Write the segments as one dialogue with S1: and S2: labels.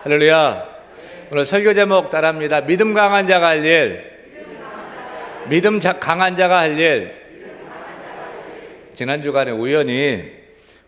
S1: 할렐루야. 오늘 설교 제목 따라합니다. 믿음 강한 자가 할 일. 강한 자가 할 일. 지난 주간에 우연히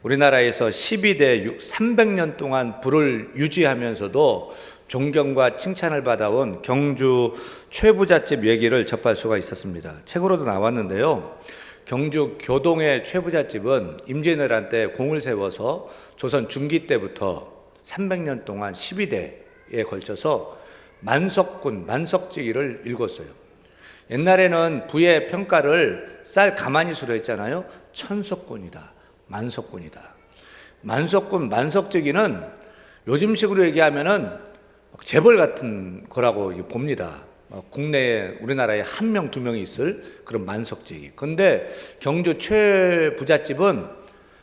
S1: 우리나라에서 12대 300년 동안 부를 유지하면서도 존경과 칭찬을 받아온 경주 최부잣집 얘기를 접할 수가 있었습니다. 책으로도 나왔는데요. 경주 교동의 최부잣집은 임진왜란 때 공을 세워서 조선 중기 때부터 300년 동안 12대에 걸쳐서 만석지기를 일궜어요. 옛날에는 부의 평가를 쌀 가마니 수로 했잖아요. 천석군이다, 만석군이다. 만석지기는 요즘식으로 얘기하면은 재벌 같은 거라고 봅니다. 국내에 우리나라에 한 명, 두 명이 있을 그런 만석지기. 그런데 경주 최부잣집은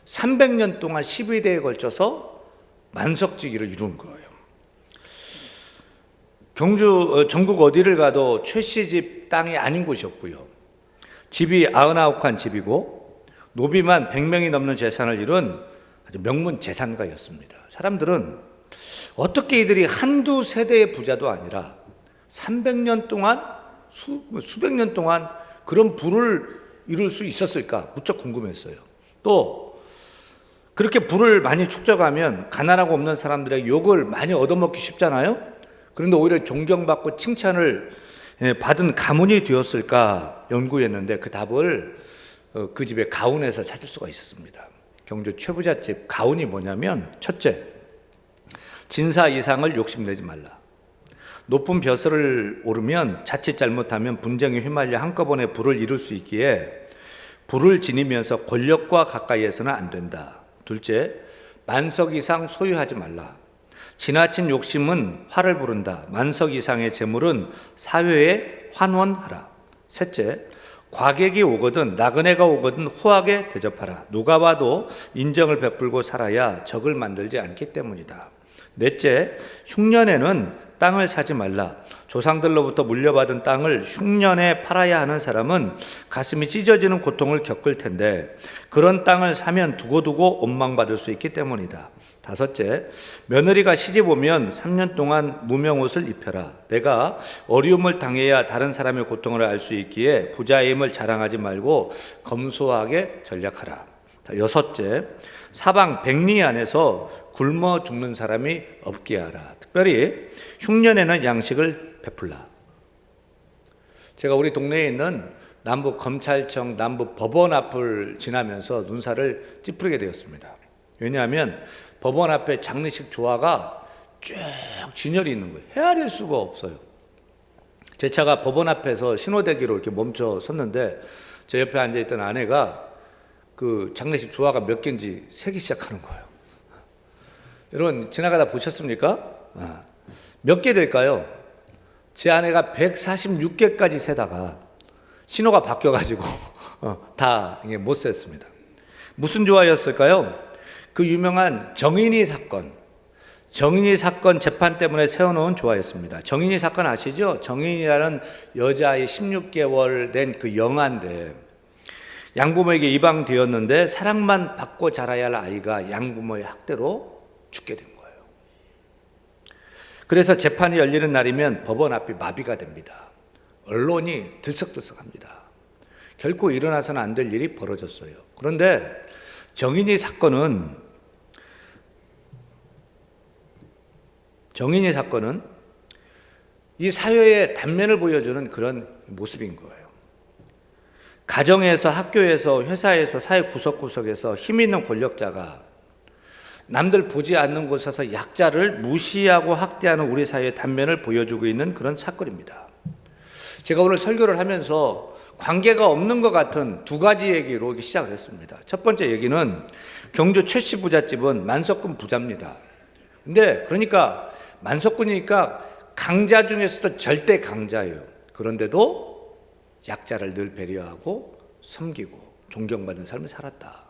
S1: 300년 동안 12대에 걸쳐서 만석지기를 이룬 거예요. 경주 전국 어디를 가도 최 씨 집 땅이 아닌 곳이 없고요. 집이 99칸 집이고 노비만 100명이 넘는 재산을 이룬 아주 명문 재산가였습니다. 사람들은 어떻게 이들이 한두 세대의 부자도 아니라 300년 동안 수백 년 동안 그런 부를 이룰 수 있었을까 무척 궁금했어요. 또 그렇게 부를 많이 축적하면 가난하고 없는 사람들의 욕을 많이 얻어먹기 쉽잖아요. 그런데 오히려 존경받고 칭찬을 받은 가문이 되었을까 연구했는데 그 답을 그 집의 가훈에서 찾을 수가 있었습니다. 경주 최부잣집 가훈이 뭐냐면, 첫째, 진사 이상을 욕심내지 말라. 높은 벼슬을 오르면 자칫 잘못하면 분쟁에 휘말려 한꺼번에 부를 이룰 수 있기에 부를 지니면서 권력과 가까이에서는 안 된다. 둘째, 만석 이상 소유하지 말라. 지나친 욕심은 화를 부른다. 만석 이상의 재물은 사회에 환원하라. 셋째, 과객이 오거든 나그네가 오거든 후하게 대접하라. 누가 봐도 인정을 베풀고 살아야 적을 만들지 않기 때문이다. 넷째, 흉년에는 땅을 사지 말라. 조상들로부터 물려받은 땅을 흉년에 팔아야 하는 사람은 가슴이 찢어지는 고통을 겪을 텐데 그런 땅을 사면 두고두고 원망받을 수 있기 때문이다. 다섯째, 며느리가 시집 오면 3년 동안 무명옷을 입혀라. 내가 어려움을 당해야 다른 사람의 고통을 알 수 있기에 부자임을 자랑하지 말고 검소하게 전략하라. 여섯째, 사방 백리 안에서 굶어 죽는 사람이 없게 하라. 특별히 흉년에는 양식을 베풀라. 제가 우리 동네에 있는 남부 검찰청 남부 법원 앞을 지나면서 눈살을 찌푸리게 되었습니다. 왜냐하면 법원 앞에 장례식 조화가 쭉 진열이 있는 거예요. 헤아릴 수가 없어요. 제 차가 법원 앞에서 신호대기로 이렇게 멈춰 섰는데 제 옆에 앉아있던 아내가 그 장례식 조화가 몇 개인지 세기 시작하는 거예요. 여러분 지나가다 보셨습니까? 몇 개 될까요? 제 아내가 146개까지 세다가 신호가 바뀌어가지고 다 못 셌습니다. 무슨 조화였을까요? 그 유명한 정인이 사건 재판 때문에 세워놓은 조화였습니다. 정인이 사건 아시죠? 정인이라는 여자아이 16개월 된 그 영아인데 양부모에게 입양되었는데 사랑만 받고 자라야 할 아이가 양부모의 학대로 죽게 된 거예요. 그래서 재판이 열리는 날이면 법원 앞이 마비가 됩니다. 언론이 들썩들썩합니다. 결코 일어나서는 안 될 일이 벌어졌어요. 그런데 정인이 사건은 이 사회의 단면을 보여주는 그런 모습인 거예요. 가정에서, 학교에서, 회사에서, 사회 구석구석에서 힘 있는 권력자가 남들 보지 않는 곳에서 약자를 무시하고 학대하는 우리 사회의 단면을 보여주고 있는 그런 사건입니다. 제가 오늘 설교를 하면서 관계가 없는 것 같은 두 가지 얘기로 시작을 했습니다. 첫 번째 얘기는 경주 최씨 부잣집은 만석군 부자입니다. 근데 그러니까 만석군이니까 강자 중에서도 절대 강자예요. 그런데도 약자를 늘 배려하고 섬기고 존경받는 삶을 살았다.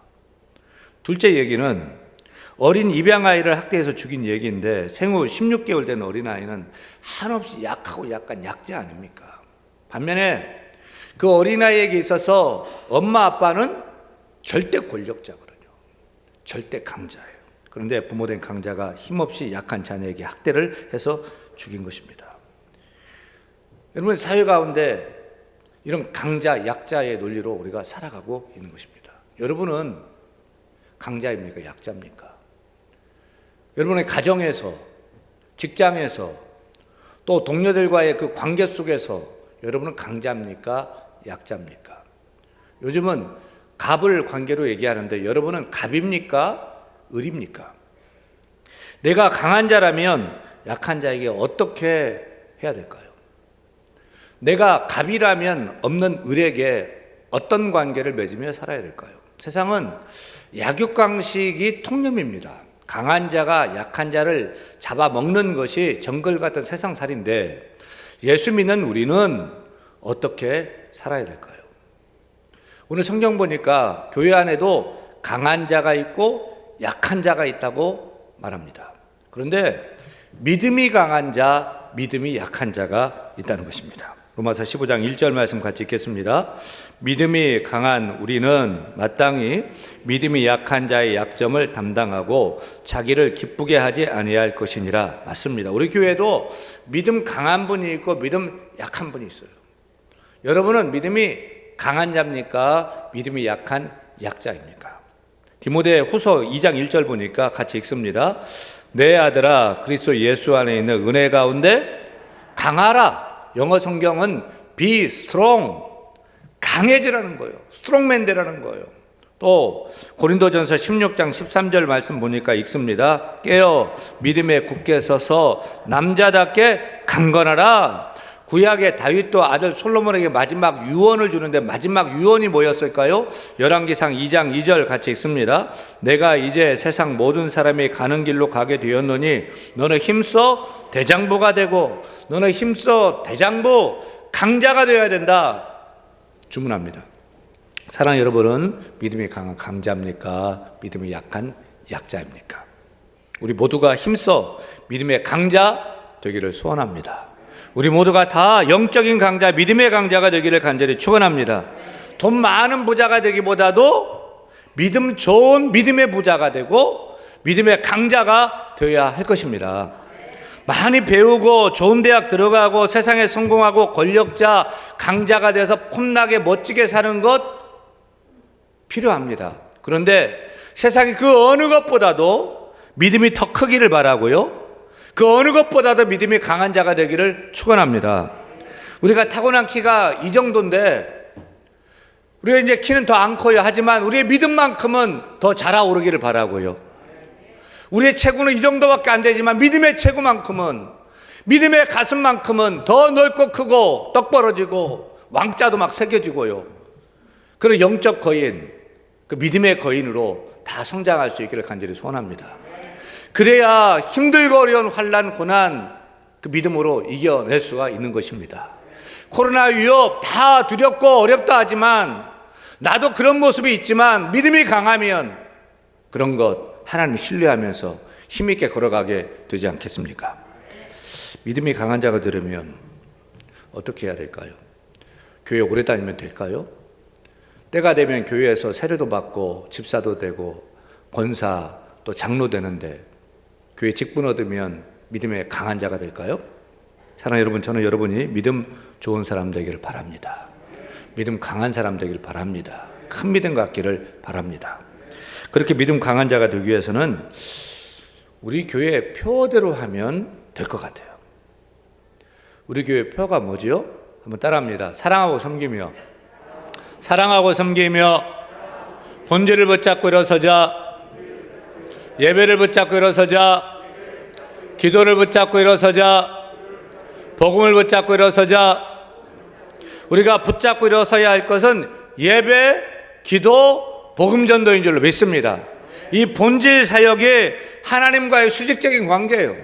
S1: 둘째 얘기는 어린 입양아이를 학대해서 죽인 얘기인데 생후 16개월 된 어린아이는 한없이 약하고 약간 약자 아닙니까? 반면에 그 어린아이에게 있어서 엄마 아빠는 절대 권력자거든요. 절대 강자예요. 그런데 부모된 강자가 힘없이 약한 자녀에게 학대를 해서 죽인 것입니다. 여러분, 사회 가운데 이런 강자, 약자의 논리로 우리가 살아가고 있는 것입니다. 여러분은 강자입니까? 약자입니까? 여러분의 가정에서, 직장에서, 또 동료들과의 그 관계 속에서 여러분은 강자입니까? 약자입니까? 요즘은 갑을 관계로 얘기하는데 여러분은 갑입니까? 을입니까? 내가 강한 자라면 약한 자에게 어떻게 해야 될까요? 내가 갑이라면 없는 을에게 어떤 관계를 맺으며 살아야 될까요? 세상은 약육강식이 통념입니다. 강한 자가 약한 자를 잡아먹는 것이 정글 같은 세상살인데 예수 믿는 우리는 어떻게 살아야 될까요? 오늘 성경 보니까 교회 안에도 강한 자가 있고 약한 자가 있다고 말합니다. 그런데 믿음이 강한 자, 믿음이 약한 자가 있다는 것입니다. 로마서 15장 1절 말씀 같이 읽겠습니다. 믿음이 강한 우리는 마땅히 믿음이 약한 자의 약점을 담당하고 자기를 기쁘게 하지 아니할 것이니라. 맞습니다. 우리 교회도 믿음 강한 분이 있고 믿음 약한 분이 있어요. 여러분은 믿음이 강한 자입니까? 믿음이 약한 약자입니까? 디모데 후서 2장 1절 보니까 같이 읽습니다. 내 아들아 그리스도 예수 안에 있는 은혜 가운데 강하라. 영어 성경은 be strong, 강해지라는 거예요. 스트롱맨 되라는 거예요. 또 고린도전서 16장 13절 말씀 보니까 읽습니다. 깨어 믿음에 굳게 서서 남자답게 강건하라. 구약의 다윗도 아들 솔로몬에게 마지막 유언을 주는데 마지막 유언이 뭐였을까요? 열왕기상 2장 2절 같이 읽습니다. 내가 이제 세상 모든 사람이 가는 길로 가게 되었노니 너는 힘써 대장부가 되고 너는 힘써 대장부 강자가 되어야 된다 주문합니다. 사랑하는 여러분은 믿음이 강한 강자입니까? 믿음이 약한 약자입니까? 우리 모두가 힘써 믿음의 강자 되기를 소원합니다. 우리 모두가 다 영적인 강자, 믿음의 강자가 되기를 간절히 축원합니다. 돈 많은 부자가 되기보다도 믿음 좋은 믿음의 부자가 되고 믿음의 강자가 되어야 할 것입니다. 많이 배우고 좋은 대학 들어가고 세상에 성공하고 권력자, 강자가 돼서 폼나게 멋지게 사는 것 필요합니다. 그런데 세상이 그 어느 것보다도 믿음이 더 크기를 바라고요. 그 어느 것보다도 믿음이 강한 자가 되기를 축원합니다. 우리가 타고난 키가 이 정도인데 우리가 이제 키는 더 안 커요. 하지만 우리의 믿음만큼은 더 자라오르기를 바라고요. 우리의 체구는 이 정도밖에 안 되지만 믿음의 체구만큼은, 믿음의 가슴만큼은 더 넓고 크고 떡 벌어지고 왕자도 막 새겨지고요. 그런 영적 거인, 그 믿음의 거인으로 다 성장할 수 있기를 간절히 소원합니다. 그래야 힘들고 어려운 환난, 고난 그 믿음으로 이겨낼 수가 있는 것입니다. 코로나 위협 다 두렵고 어렵다 하지만 나도 그런 모습이 있지만 믿음이 강하면 그런 것 하나님 신뢰하면서 힘있게 걸어가게 되지 않겠습니까? 믿음이 강한 자가 되려면 어떻게 해야 될까요? 교회 오래 다니면 될까요? 때가 되면 교회에서 세례도 받고 집사도 되고 권사 또 장로 되는데 교회 직분 얻으면 믿음의 강한 자가 될까요? 사랑하는 여러분, 저는 여러분이 믿음 좋은 사람 되기를 바랍니다. 믿음 강한 사람 되기를 바랍니다. 큰 믿음 갖기를 바랍니다. 그렇게 믿음 강한 자가 되기 위해서는 우리 교회 표대로 하면 될 것 같아요. 우리 교회 표가 뭐지요? 한번 따라합니다. 사랑하고 섬기며, 사랑하고 섬기며 본질을 붙잡고 일어서자, 예배를 붙잡고 일어서자, 기도를 붙잡고 일어서자, 복음을 붙잡고 일어서자. 우리가 붙잡고 일어서야 할 것은 예배, 기도, 복음 전도인 줄로 믿습니다. 이 본질 사역이 하나님과의 수직적인 관계예요.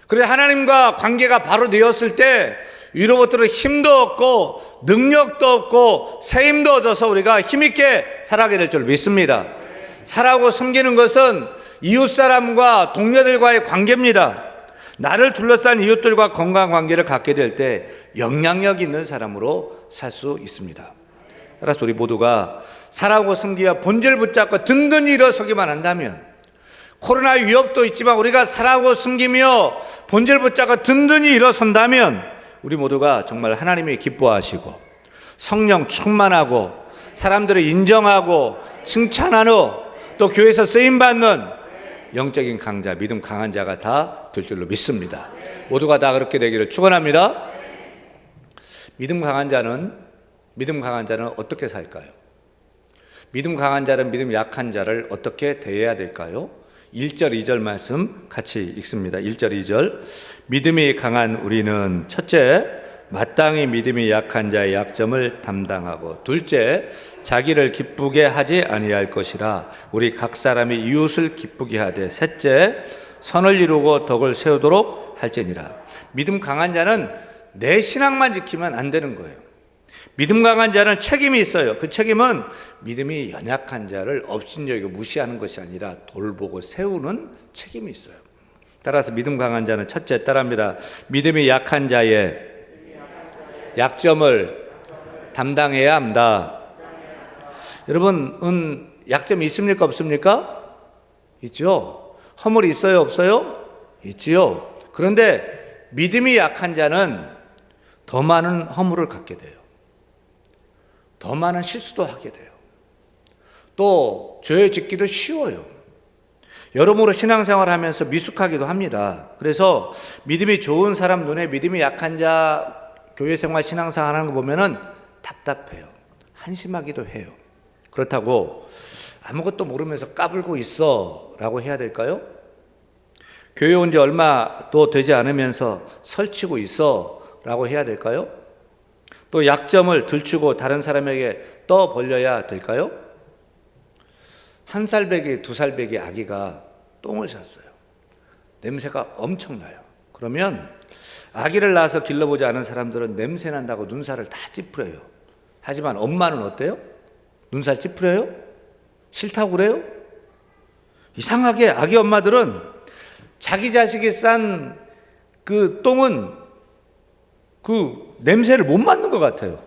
S1: 그래서 하나님과 관계가 바로 되었을 때 위로부터 힘도 얻고 능력도 얻고 새 힘도 얻어서 우리가 힘있게 살아가게 될 줄 믿습니다. 살아가고 섬기는 것은 이웃사람과 동료들과의 관계입니다. 나를 둘러싼 이웃들과 건강한 관계를 갖게 될 때 영향력 있는 사람으로 살 수 있습니다. 따라서 우리 모두가 살아가고 섬기와 본질 붙잡고 든든히 일어서기만 한다면 코로나 위협도 있지만 우리가 사랑하고 숨기며 본질 붙잡고 든든히 일어선다면 우리 모두가 정말 하나님이 기뻐하시고 성령 충만하고 사람들을 인정하고 칭찬하는 또 교회에서 쓰임받는 영적인 강자, 믿음 강한 자가 다 될 줄로 믿습니다. 모두가 다 그렇게 되기를 축원합니다. 믿음 강한 자는 어떻게 살까요? 믿음 강한 자는 믿음 약한 자를 어떻게 대해야 될까요? 1절 2절 말씀 같이 읽습니다. 1절 2절. 믿음이 강한 우리는 첫째, 마땅히 믿음이 약한 자의 약점을 담당하고, 둘째, 자기를 기쁘게 하지 아니할 것이라 우리 각 사람이 이웃을 기쁘게 하되, 셋째, 선을 이루고 덕을 세우도록 할지니라. 믿음 강한 자는 내 신앙만 지키면 안 되는 거예요. 믿음 강한 자는 책임이 있어요. 그 책임은 믿음이 연약한 자를 업신여기고 무시하는 것이 아니라 돌보고 세우는 책임이 있어요. 따라서 믿음 강한 자는 첫째 따라합니다. 믿음이 약한 자의 약점을 담당해야 합니다. 여러분, 약점이 있습니까? 없습니까? 있죠. 허물이 있어요? 없어요? 있지요. 그런데 믿음이 약한 자는 더 많은 허물을 갖게 돼요. 더 많은 실수도 하게 돼요. 또 죄 짓기도 쉬워요. 여러모로 신앙생활 하면서 미숙하기도 합니다. 그래서 믿음이 좋은 사람 눈에 믿음이 약한 자 교회 생활 신앙생활 하는 거 보면은 답답해요. 한심하기도 해요. 그렇다고 아무것도 모르면서 까불고 있어 라고 해야 될까요? 교회 온 지 얼마도 되지 않으면서 설치고 있어 라고 해야 될까요? 또 약점을 들추고 다른 사람에게 떠벌려야 될까요? 1살배기, 2살배기 아기가 똥을 쌌어요. 냄새가 엄청나요. 그러면 아기를 낳아서 길러보지 않은 사람들은 냄새 난다고 눈살을 다 찌푸려요. 하지만 엄마는 어때요? 눈살 찌푸려요? 싫다고 그래요? 이상하게 아기 엄마들은 자기 자식이 싼 그 똥은 그 냄새를 못 맡는 것 같아요.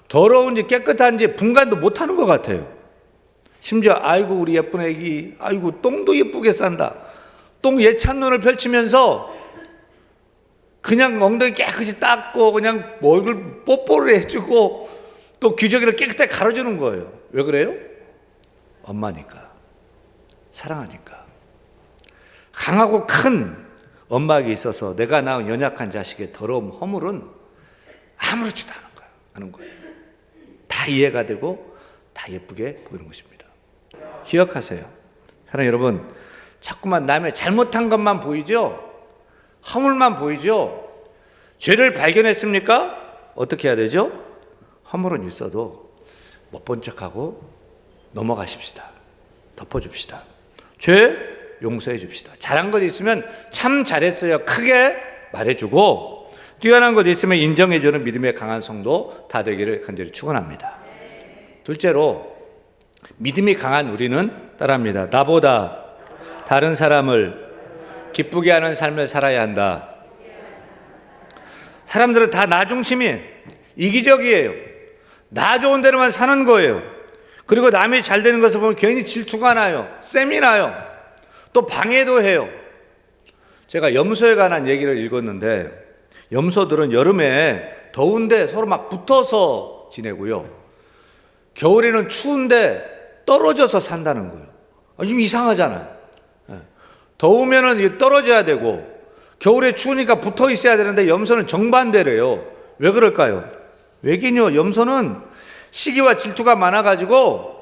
S1: 더러운지 깨끗한지 분간도 못 하는 것 같아요. 심지어 아이고 우리 예쁜 애기, 아이고 똥도 예쁘게 싼다. 똥 예찬 눈을 펼치면서 그냥 엉덩이 깨끗이 닦고 그냥 얼굴 뽀뽀를 해주고 또 기저귀를 깨끗하게 갈아주는 거예요. 왜 그래요? 엄마니까. 사랑하니까. 강하고 큰 엄마에게 있어서 내가 낳은 연약한 자식의 더러움, 허물은 아무렇지도 않은 거예요. 다 이해가 되고 다 예쁘게 보이는 것입니다. 기억하세요. 사랑하는 여러분, 자꾸만 남의 잘못한 것만 보이죠? 허물만 보이죠? 죄를 발견했습니까? 어떻게 해야 되죠? 허물은 있어도 못 본 척하고 넘어가십시다. 덮어줍시다. 죄 용서해 줍시다. 잘한 것 있으면 참 잘했어요. 크게 말해주고 뛰어난 것 있으면 인정해주는 믿음의 강한 성도 다 되기를 간절히 축원합니다. 둘째로 믿음이 강한 우리는 따라합니다. 나보다 다른 사람을 기쁘게 하는 삶을 살아야 한다. 사람들은 다 나 중심이에요. 이기적이에요. 나 좋은 대로만 사는 거예요. 그리고 남이 잘 되는 것을 보면 괜히 질투가 나요. 셈이 나요. 또 방해도 해요. 제가 염소에 관한 얘기를 읽었는데 염소들은 여름에 더운데 서로 막 붙어서 지내고요. 겨울에는 추운데 떨어져서 산다는 거예요. 좀 이상하잖아요. 더우면은 떨어져야 되고 겨울에 추우니까 붙어 있어야 되는데 염소는 정반대래요. 왜 그럴까요? 왜긴요. 염소는 시기와 질투가 많아가지고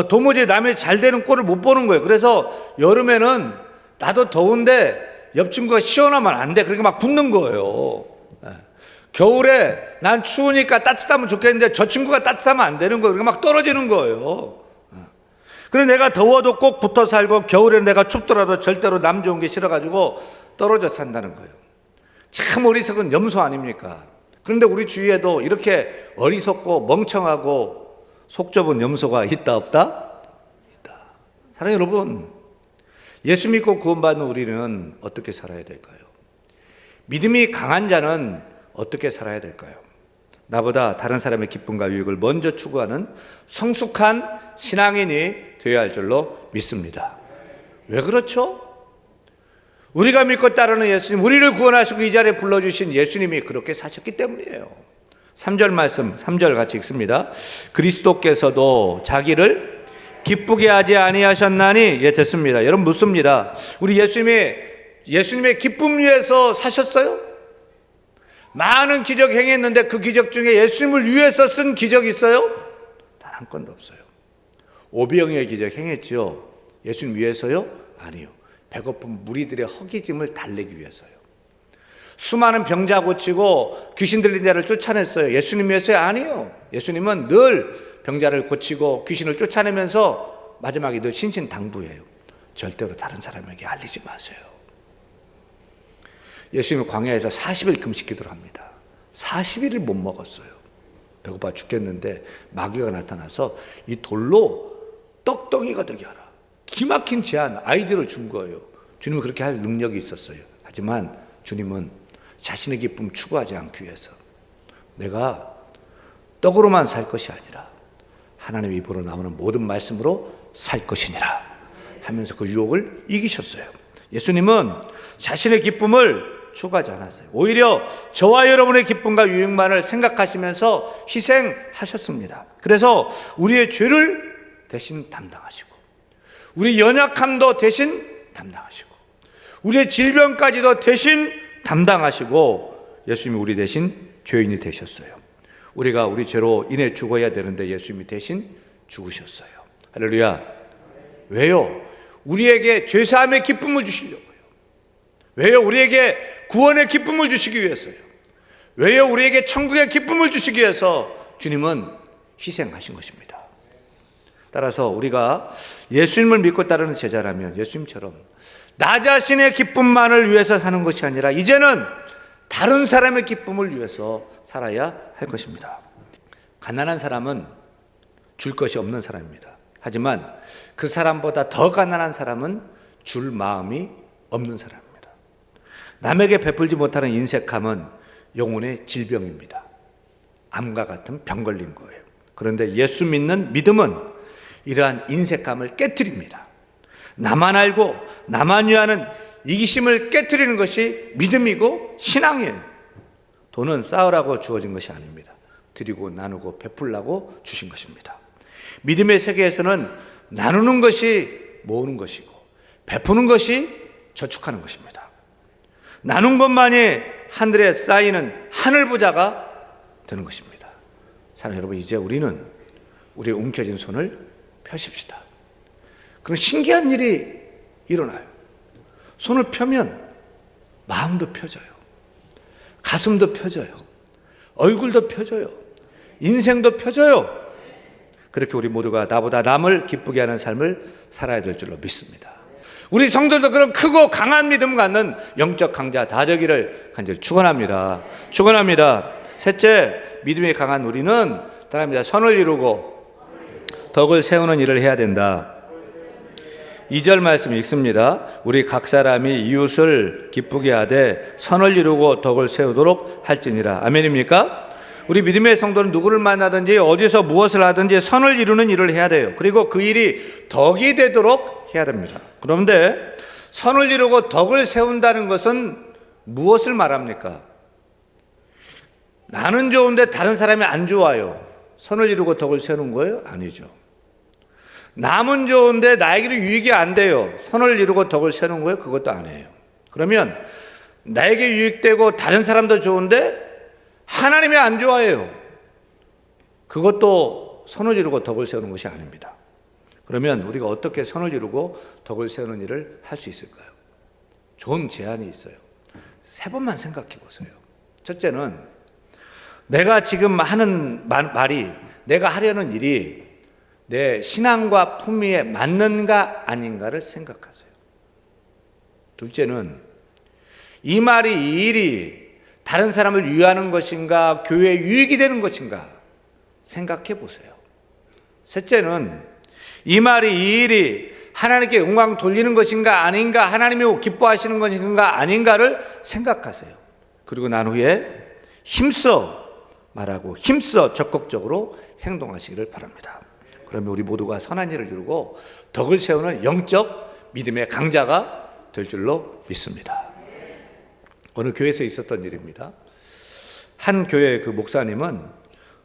S1: 도무지 남의 잘 되는 꼴을 못 보는 거예요. 그래서 여름에는 나도 더운데 옆 친구가 시원하면 안 돼. 그러니까 막 붙는 거예요. 겨울에 난 추우니까 따뜻하면 좋겠는데 저 친구가 따뜻하면 안 되는 거예요. 그러니까 막 떨어지는 거예요. 그래서 내가 더워도 꼭 붙어 살고 겨울에 내가 춥더라도 절대로 남 좋은 게 싫어가지고 떨어져 산다는 거예요. 참 어리석은 염소 아닙니까? 그런데 우리 주위에도 이렇게 어리석고 멍청하고 속 좁은 염소가 있다 없다? 있다. 사랑하는 여러분, 예수 믿고 구원받는 우리는 어떻게 살아야 될까요? 믿음이 강한 자는 어떻게 살아야 될까요? 나보다 다른 사람의 기쁨과 유익을 먼저 추구하는 성숙한 신앙인이 되어야 할 줄로 믿습니다. 왜 그렇죠? 우리가 믿고 따르는 예수님, 우리를 구원하시고 이 자리에 불러주신 예수님이 그렇게 사셨기 때문이에요. 3절 말씀, 3절 같이 읽습니다. 그리스도께서도 자기를 기쁘게 하지 아니하셨나니, 예, 됐습니다. 여러분 묻습니다. 우리 예수님의 기쁨 위해서 사셨어요? 많은 기적 행했는데 그 기적 중에 예수님을 위해서 쓴 기적 있어요? 단 한 건도 없어요. 오병이의 기적 행했죠. 예수님 위해서요? 아니요. 배고픈 무리들의 허기짐을 달래기 위해서요. 수많은 병자 고치고 귀신 들린 자를 쫓아냈어요. 예수님 위해서요? 아니요. 예수님은 늘 병자를 고치고 귀신을 쫓아내면서 마지막에 늘 신신당부해요. 절대로 다른 사람에게 알리지 마세요. 예수님은 광야에서 40일 금식 기도를 합니다. 40일을 못 먹었어요. 배고파 죽겠는데 마귀가 나타나서 이 돌로 떡덩이가 되게 하라. 기막힌 제안, 아이디어를 준 거예요. 주님은 그렇게 할 능력이 있었어요. 하지만 주님은 자신의 기쁨 추구하지 않기 위해서 내가 떡으로만 살 것이 아니라 하나님의 입으로 나오는 모든 말씀으로 살 것이니라 하면서 그 유혹을 이기셨어요. 예수님은 자신의 기쁨을 추구하지 않았어요. 오히려 저와 여러분의 기쁨과 유익만을 생각하시면서 희생하셨습니다. 그래서 우리의 죄를 대신 담당하시고 우리 연약함도 대신 담당하시고 우리의 질병까지도 대신 담당하시고 예수님이 우리 대신 죄인이 되셨어요. 우리가 우리 죄로 인해 죽어야 되는데 예수님이 대신 죽으셨어요. 할렐루야. 왜요? 우리에게 죄사함의 기쁨을 주시려고요. 왜요? 우리에게 구원의 기쁨을 주시기 위해서요. 왜요? 우리에게 천국의 기쁨을 주시기 위해서 주님은 희생하신 것입니다. 따라서 우리가 예수님을 믿고 따르는 제자라면 예수님처럼 나 자신의 기쁨만을 위해서 사는 것이 아니라 이제는 다른 사람의 기쁨을 위해서 살아야 할 것입니다. 가난한 사람은 줄 것이 없는 사람입니다. 하지만 그 사람보다 더 가난한 사람은 줄 마음이 없는 사람입니다. 남에게 베풀지 못하는 인색함은 영혼의 질병입니다. 암과 같은 병 걸린 거예요. 그런데 예수 믿는 믿음은 이러한 인색함을 깨트립니다. 나만 알고 나만 위하는 이기심을 깨트리는 것이 믿음이고 신앙이에요. 돈은 쌓으라고 주어진 것이 아닙니다. 드리고 나누고 베풀라고 주신 것입니다. 믿음의 세계에서는 나누는 것이 모으는 것이고 베푸는 것이 저축하는 것입니다. 나눈 것만이 하늘에 쌓이는 하늘 부자가 되는 것입니다. 사랑하는 여러분, 이제 우리는 우리의 움켜진 손을 펴십시다. 그럼 신기한 일이 일어나요. 손을 펴면 마음도 펴져요. 가슴도 펴져요. 얼굴도 펴져요. 인생도 펴져요. 그렇게 우리 모두가 나보다 남을 기쁘게 하는 삶을 살아야 될 줄로 믿습니다. 우리 성도들도 그런 크고 강한 믿음 갖는 영적 강자 다 되기를 간절히 축원합니다. 축원합니다. 셋째, 믿음이 강한 우리는 따라합니다. 선을 이루고 덕을 세우는 일을 해야 된다. 2절 말씀 읽습니다. 우리 각 사람이 이웃을 기쁘게 하되 선을 이루고 덕을 세우도록 할지니라. 아멘입니까? 우리 믿음의 성도는 누구를 만나든지 어디서 무엇을 하든지 선을 이루는 일을 해야 돼요. 그리고 그 일이 덕이 되도록 해야 됩니다. 그런데 선을 이루고 덕을 세운다는 것은 무엇을 말합니까? 나는 좋은데 다른 사람이 안 좋아요. 선을 이루고 덕을 세우는 거예요? 아니죠. 남은 좋은데 나에게는 유익이 안 돼요. 선을 이루고 덕을 세우는 거예요? 그것도 아니에요. 그러면 나에게 유익되고 다른 사람도 좋은데 하나님이 안 좋아해요. 그것도 선을 이루고 덕을 세우는 것이 아닙니다. 그러면 우리가 어떻게 선을 이루고 덕을 세우는 일을 할 수 있을까요? 좋은 제안이 있어요. 3번만 생각해 보세요. 첫째는 내가 지금 하는 말이, 내가 하려는 일이 내 신앙과 품위에 맞는가 아닌가를 생각하세요. 둘째는 이 말이, 이 일이 다른 사람을 위하는 것인가, 교회에 유익이 되는 것인가 생각해 보세요. 셋째는 이 말이, 이 일이 하나님께 영광 돌리는 것인가 아닌가, 하나님이 기뻐하시는 것인가 아닌가를 생각하세요. 그리고 난 후에 힘써 말하고 힘써 적극적으로 행동하시기를 바랍니다. 그러면 우리 모두가 선한 일을 이루고 덕을 세우는 영적 믿음의 강자가 될 줄로 믿습니다. 어느 교회에서 있었던 일입니다. 한 교회 그 목사님은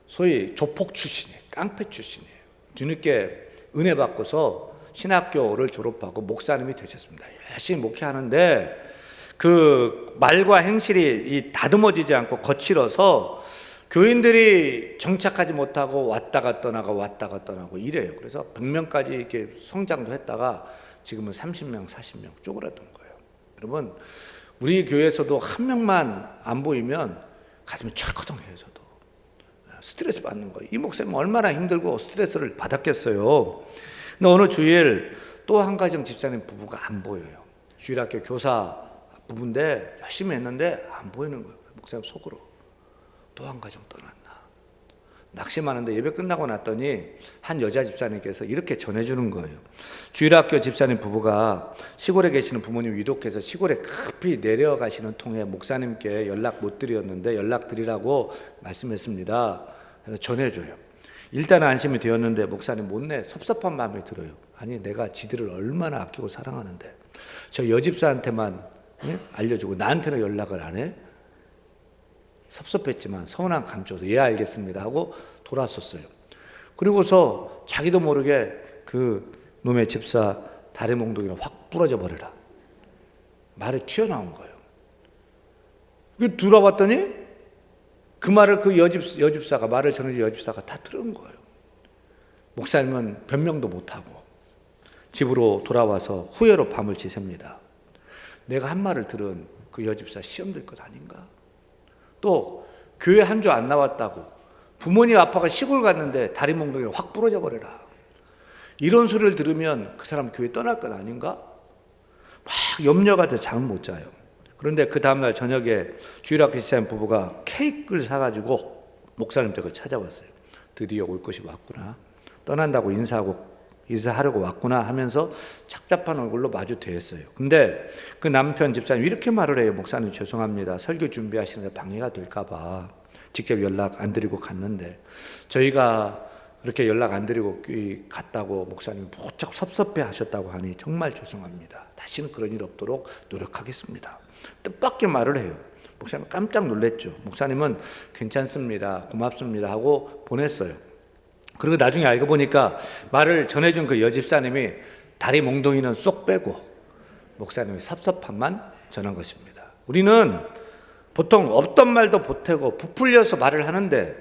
S1: 소위 조폭 출신이에요. 깡패 출신이에요. 뒤늦게 은혜 받고서 신학교를 졸업하고 목사님이 되셨습니다. 열심히 목회하는데 그 말과 행실이 다듬어지지 않고 거칠어서 교인들이 정착하지 못하고 왔다가 떠나고 이래요. 그래서 100명까지 이렇게 성장도 했다가 지금은 30명, 40명 쪼그라든 거예요. 여러분, 우리 교회에서도 한 명만 안 보이면 가슴이 철커덩해요. 저도 스트레스 받는 거예요. 이 목사님 얼마나 힘들고 스트레스를 받았겠어요. 근데 어느 주일 또 한 가정 집사님 부부가 안 보여요. 주일학교 교사 부부인데 열심히 했는데 안 보이는 거예요. 목사님 속으로 또 한 가정 떠났나. 낙심하는데 예배 끝나고 났더니 한 여자 집사님께서 이렇게 전해주는 거예요. 주일학교 집사님 부부가 시골에 계시는 부모님 위독해서 시골에 급히 내려가시는 통에 목사님께 연락 못 드렸는데 연락 드리라고 말씀했습니다. 그래서 전해줘요. 일단 안심이 되었는데 목사님 못내 섭섭한 마음이 들어요. 아니 내가 지들을 얼마나 아끼고 사랑하는데 저 여집사한테만 알려주고 나한테는 연락을 안 해? 섭섭했지만 서운한 감정으로 예 알겠습니다 하고 돌아섰어요. 그리고서 자기도 모르게 그 놈의 집사 다리 몽둥이를 확 부러져 버려라 말이 튀어나온 거예요. 그 돌아봤더니 그 말을 그 여집사가 말을 전해준 여집사가 다 들은 거예요. 목사님은 변명도 못하고 집으로 돌아와서 후회로 밤을 지셉니다. 내가 한 말을 들은 그 여집사 시험 들 것 아닌가? 또 교회 한 주 안 나왔다고 부모님 아빠가 시골 갔는데 다리 몽둥이를 확 부러져 버려라 이런 소리를 들으면 그 사람 교회 떠날 것 아닌가? 막 염려가 돼 잠 못 자요. 그런데 그 다음날 저녁에 주일학교 집사님 부부가 케이크를 사가지고 목사님 댁을 찾아왔어요. 드디어 올 것이 왔구나. 떠난다고 인사하려고 왔구나 하면서 착잡한 얼굴로 마주 대했어요. 근데 그 남편 집사님이 이렇게 말을 해요. 목사님 죄송합니다. 설교 준비하시는데 방해가 될까봐 직접 연락 안 드리고 갔는데 저희가 그렇게 연락 안 드리고 갔다고 목사님이 무척 섭섭해 하셨다고 하니 정말 죄송합니다. 다시는 그런 일 없도록 노력하겠습니다. 뜻밖의 말을 해요. 목사님 깜짝 놀랐죠. 목사님은 괜찮습니다. 고맙습니다 하고 보냈어요. 그리고 나중에 알고 보니까 말을 전해준 그 여집사님이 다리 몽둥이는 쏙 빼고 목사님의 섭섭함만 전한 것입니다. 우리는 보통 없던 말도 보태고 부풀려서 말을 하는데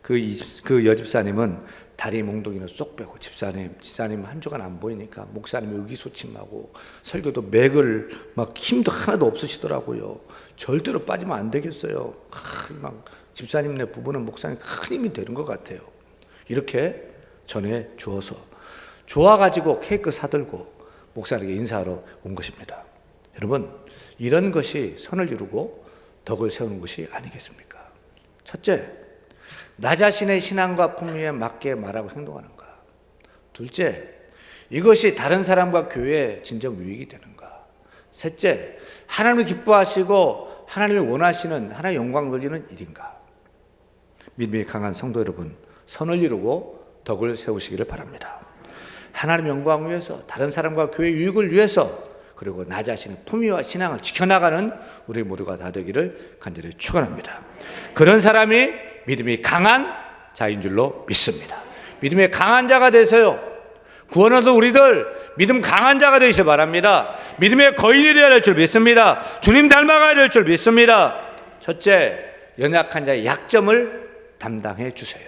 S1: 그 여집사님은 다리 몽둥이는 쏙 빼고 집사님 한 주간 안 보이니까 목사님이 의기소침하고 설교도 맥을 막 힘도 하나도 없으시더라고요. 절대로 빠지면 안 되겠어요. 막 집사님네 부부는 목사님 큰 힘이 되는 것 같아요. 이렇게 전해 주어서 좋아가지고 케이크 사들고 목사님에게 인사하러 온 것입니다. 여러분 이런 것이 선을 이루고 덕을 세우는 것이 아니겠습니까? 첫째, 나 자신의 신앙과 풍류에 맞게 말하고 행동하는가. 둘째, 이것이 다른 사람과 교회에 진정 유익이 되는가. 셋째, 하나님을 기뻐하시고 하나님이 원하시는 하나님의 영광 돌리는 일인가. 믿음이 강한 성도 여러분, 선을 이루고 덕을 세우시기를 바랍니다. 하나님 영광을 위해서, 다른 사람과 교회 유익을 위해서, 그리고 나 자신의 품위와 신앙을 지켜나가는 우리 모두가 다 되기를 간절히 축원합니다. 그런 사람이 믿음이 강한 자인 줄로 믿습니다. 믿음이 강한 자가 되세요. 구원하도 우리들 믿음 강한 자가 되시길 바랍니다. 믿음의 거인이 되어야 될 줄 믿습니다. 주님 닮아가야 될 줄 믿습니다. 첫째, 연약한 자의 약점을 담당해 주세요.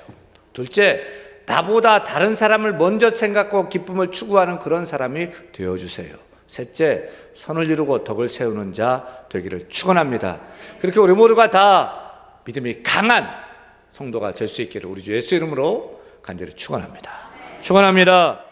S1: 둘째, 나보다 다른 사람을 먼저 생각하고 기쁨을 추구하는 그런 사람이 되어주세요. 셋째, 선을 이루고 덕을 세우는 자 되기를 축원합니다. 그렇게 우리 모두가 다 믿음이 강한 성도가 될 수 있기를 우리 주 예수 이름으로 간절히 축원합니다. 축원합니다.